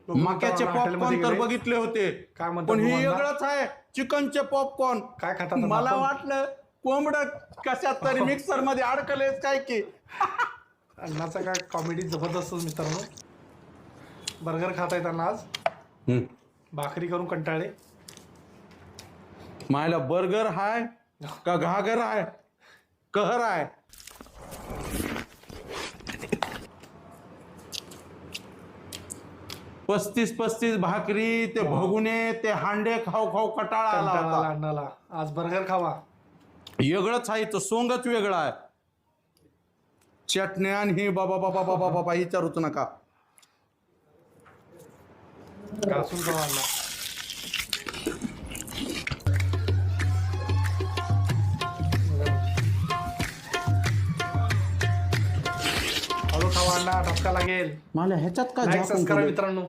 मक्याचे पॉपकॉर्न तर बघितले होते, काय म्हणतात पण हे बाबांना? वेगळंच आहे. चिकनचे पॉपकॉर्न काय खातात मला आपण? वाटलं कोंबड कशात तरी मिक्सर मध्ये अडकलेच काय की. अण्णाचा काय कॉमेडी जबरदस्त मित्रांनो. बर्गर खाता येताना आज भाकरी करून कंटाळे. मायला बर्गर हाय का घागर आहे कहर आहे. पस्तीस भाकरी ते भगुने ते हांडे खाऊ खाऊ कटाळा आला कंटाळा आला होता. अण्णाला. आज बर्गर खावा. वेगळंच आहे तो सोंगच वेगळा आहे. चटण्या आणि हे बाबा बाबा बाबा बाबा विचारूच नका. घासून खावा अण्णा. हळू खावा अण्णा, धक्का लागेल. मला ह्याच्यात का लाईक झाकून सबस्क्राईब ठेवलंय? मित्रांनो.